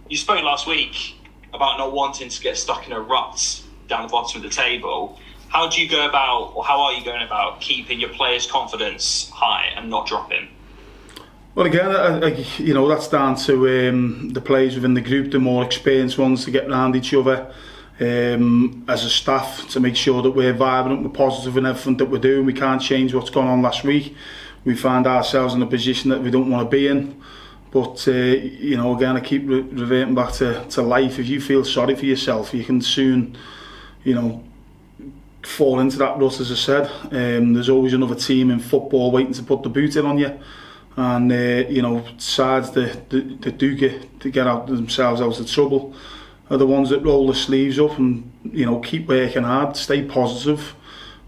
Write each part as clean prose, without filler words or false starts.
You spoke last week about not wanting to get stuck in a rut down the bottom of the table. How do you go about, or how are you going about keeping your players' confidence high and not dropping? Well, again, that's down to the players within the group, the more experienced ones, to get around each other as a staff to make sure that we're vibrant, we're positive in everything that we're doing. We can't change what's gone on last week. We find ourselves in a position that we don't want to be in. But, again, I keep reverting back to life. If you feel sorry for yourself, you can soon, fall into that rut, as I said. There's always another team in football waiting to put the boot in on you. And, sides that do get out themselves out of trouble are the ones that roll the sleeves up and, keep working hard, stay positive.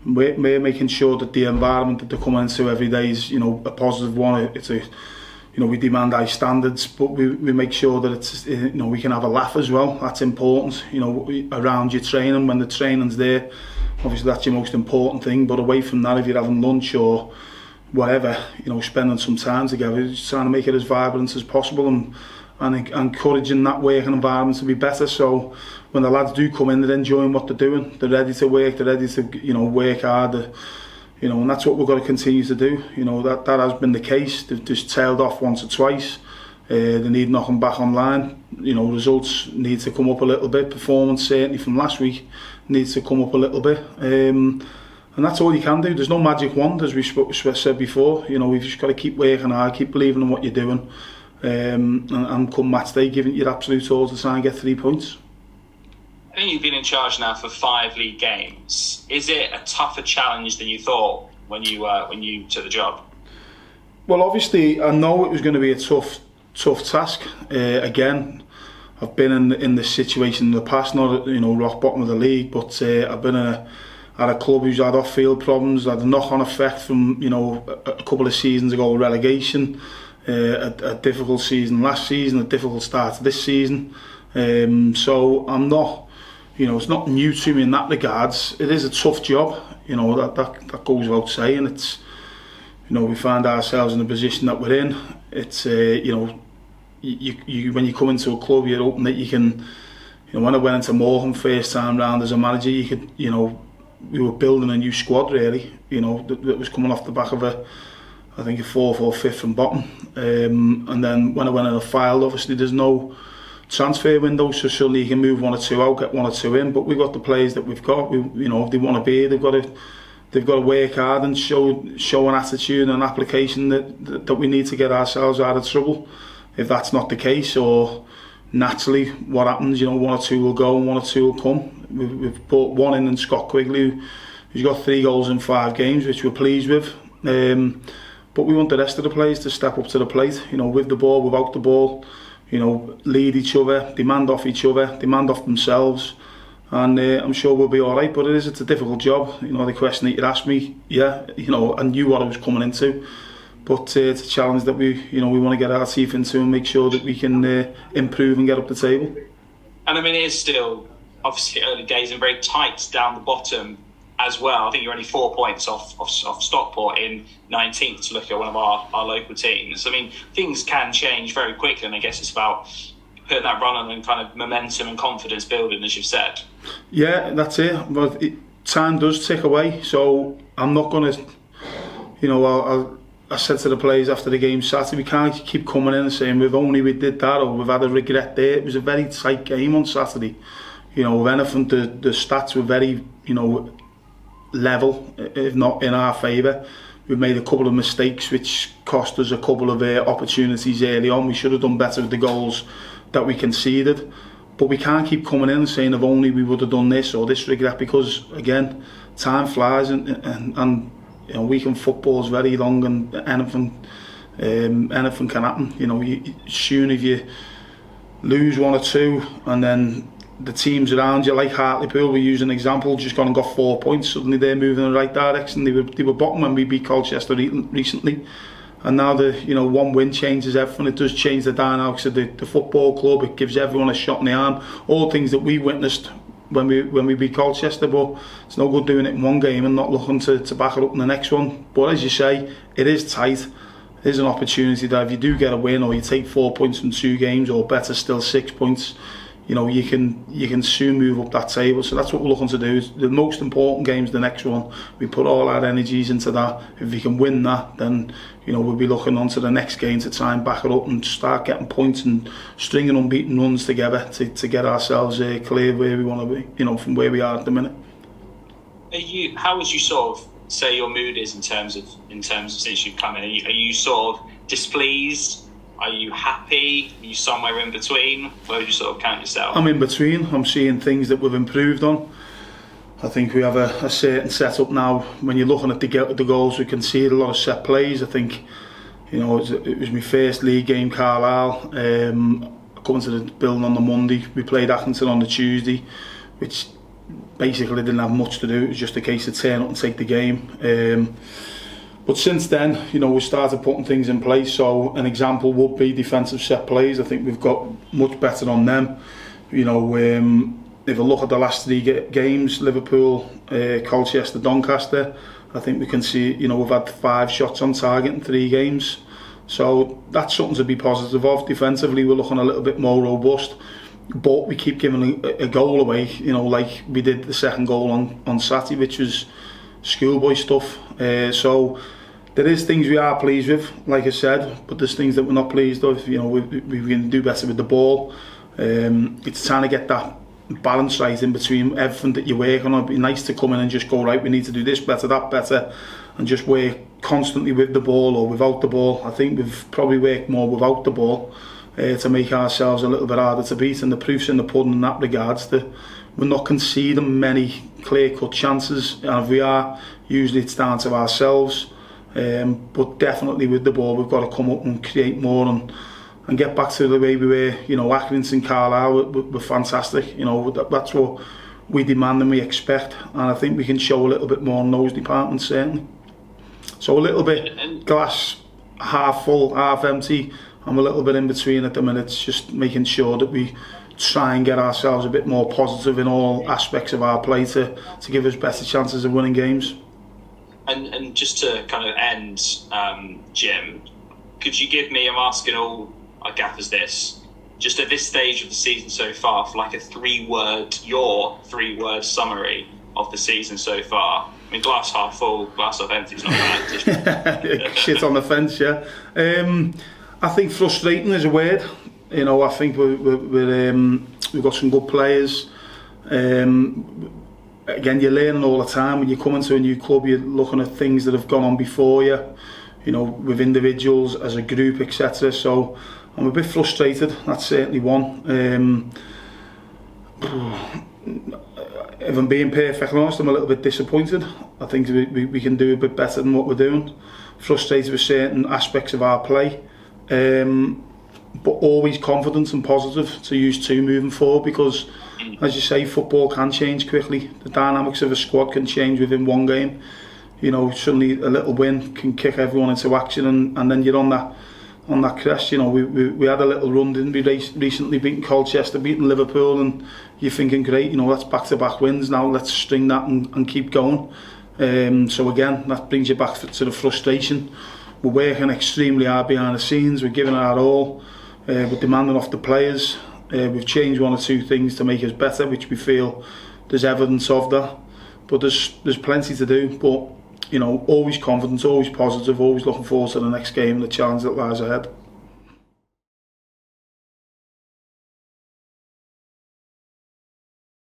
We're making sure that the environment that they're coming into every day is, a positive one. We demand high standards, but we make sure that it's, we can have a laugh as well. That's important, around your training, when the training's there. Obviously that's your most important thing, but away from that, if you're having lunch or whatever, spending some time together, just trying to make it as vibrant as possible and encouraging that working environment to be better. So when the lads do come in, they're enjoying what they're doing, they're ready to work, they're ready to, work hard, and that's what we've got to continue to do. That has been the case. They've just tailed off once or twice. They need knocking back online. Results need to come up a little bit. Performance, certainly from last week, needs to come up a little bit. And that's all you can do. There's no magic wand, as we said before. We've just got to keep working hard, keep believing in what you're doing, and come match day, giving your absolute all to try and get 3 points. I think you've been in charge now for 5 league games. Is it a tougher challenge than you thought when you took the job? Well, obviously, I know it was going to be a tough task. Again, I've been in this situation in the past, not rock bottom of the league, but I've been at a club who's had off-field problems, had a knock-on effect from a couple of seasons ago, relegation, a difficult season last season, a difficult start to this season. So I'm not. It's not new to me in that regards. It is a tough job, that goes without saying. It's, we find ourselves in the position that we're in. It's, you when you come into a club, you're hoping that you can, when I went into Morecambe first time round as a manager, you could, we were building a new squad really, that was coming off the back of a 4th or 5th from bottom. And then when I went in a file, obviously there's no transfer window, so suddenly you can move 1 or 2 out, get 1 or 2 in. But we've got the players that we've got. If they want to be here, they've got to work hard and show an attitude and an application that we need to get ourselves out of trouble. If that's not the case, or naturally what happens, 1 or 2 will go and 1 or 2 will come. We've brought 1 in Scott Quigley, who's got 3 goals in 5 games, which we're pleased with. But we want the rest of the players to step up to the plate, with the ball, without the ball. Lead each other, demand off each other, demand off themselves, and I'm sure we'll be all right. But it's a difficult job. The question that you asked me, I knew what I was coming into, but it's a challenge that we want to get our teeth into and make sure that we can improve and get up the table. And it is still obviously early days and very tight down the bottom as well. I think you're only 4 points off Stockport in 19th to look at one of our local teams. Things can change very quickly, and I guess it's about putting that run on and kind of momentum and confidence building, as you've said. Yeah, that's it. But time does tick away, so I'm not going to, I said to the players after the game Saturday, we can't keep coming in and saying we did that or we've had a regret there. It was a very tight game on Saturday. If anything, the stats were very, level, if not in our favour. We've made a couple of mistakes which cost us a couple of opportunities early on. We should have done better with the goals that we conceded, but we can't keep coming in and saying if only we would have done this or this regret, because again, time flies and weekend football is very long and anything can happen. Soon if you lose 1 or 2 and then the teams around you, like Hartlepool, we use an example, just gone and got 4 points, suddenly they're moving in the right direction. They were bottom when we beat Colchester recently, and now the 1 win changes everything. It does change the dynamics of the football club. It gives everyone a shot in the arm, all things that we witnessed when we beat Colchester. But it's no good doing it in one game and not looking to back it up in the next one. But as you say, it is tight. there's an opportunity that if you do get a win or you take 4 points from 2 games, or better still 6 points, you know, you can soon move up that table. So that's what we're looking to do. Is the most important game's the next one. We put all our energies into that. If we can win that, then, you know, we'll be looking on to the next game to try and back it up and start getting points and stringing unbeaten runs together to get ourselves clear where we want to be, you know, from where we are at the minute. How would you sort of say your mood is in terms of since you've come in? Are you sort of displeased? Are you happy? Are you somewhere in between? Where would you sort of count yourself? I'm in between. I'm seeing things that we've improved on. I think we have a certain setup now. When you're looking at the goals, we can see a lot of set plays. I think, you know, it was my first league game, Carlisle. Coming to the building on the Monday, we played Accrington on the Tuesday, which basically didn't have much to do. It was just a case of turn up and take the game. But since then, you know, we started putting things in place. So an example would be defensive set plays. I think we've got much better on them. You know, if I look at the last 3 games, Liverpool, Colchester, Doncaster, I think we can see, you know, we've had 5 shots on target in 3 games. So that's something to be positive of. Defensively, we're looking a little bit more robust. But we keep giving a goal away, you know, like we did the second goal on Saturday, which was schoolboy stuff. So there is things we are pleased with, like I said, but there's things that we're not pleased with. You know, we can do better with the ball. It's trying to get that balance right in between everything that you're working on. It'd be nice to come in and just go, right, we need to do this better, that better, and just work constantly with the ball or without the ball. I think we've probably worked more without the ball to make ourselves a little bit harder to beat, and the proof's in the pudding in that regards. That we're not conceding many clear-cut chances, and if we are, usually it's down to ourselves. But definitely with the ball, we've got to come up and create more and get back to the way we were. You know, Accrington, Carlisle were fantastic. You know, that's what we demand and we expect, and I think we can show a little bit more in those departments, certainly. So a little bit glass half full, half empty. I'm a little bit in between at the minute. It's just making sure that we try and get ourselves a bit more positive in all aspects of our play to give us better chances of winning games. And just to kind of end, Jim, could you give me, I'm asking all our gaffers this, just at this stage of the season so far, for like your 3-word summary of the season so far? I mean, glass half full, glass half empty is not bad. Shit on the fence, yeah. I think frustrating is a word. You know, I think we've got some good players. Again, you're learning all the time. When you come into a new club, you're looking at things that have gone on before you, you know, with individuals, as a group, etc. So I'm a bit frustrated. That's certainly one. If I'm being perfectly honest, I'm a little bit disappointed. I think we can do a bit better than what we're doing. Frustrated with certain aspects of our play. But always confident and positive to use 2 moving forward, because, as you say, football can change quickly. The dynamics of a squad can change within 1 game. You know, suddenly a little win can kick everyone into action, and then you're on that crest. You know, we had a little run, didn't we, recently, beating Colchester, beating Liverpool, and you're thinking, great, you know, that's back-to-back wins now, let's string that and keep going. So again, that brings you back to the frustration. We're working extremely hard behind the scenes, we're giving our all, we're demanding off the players. We've changed 1 or 2 things to make us better, which we feel there's evidence of that. But there's plenty to do. But, you know, always confident, always positive, always looking forward to the next game and the challenge that lies ahead.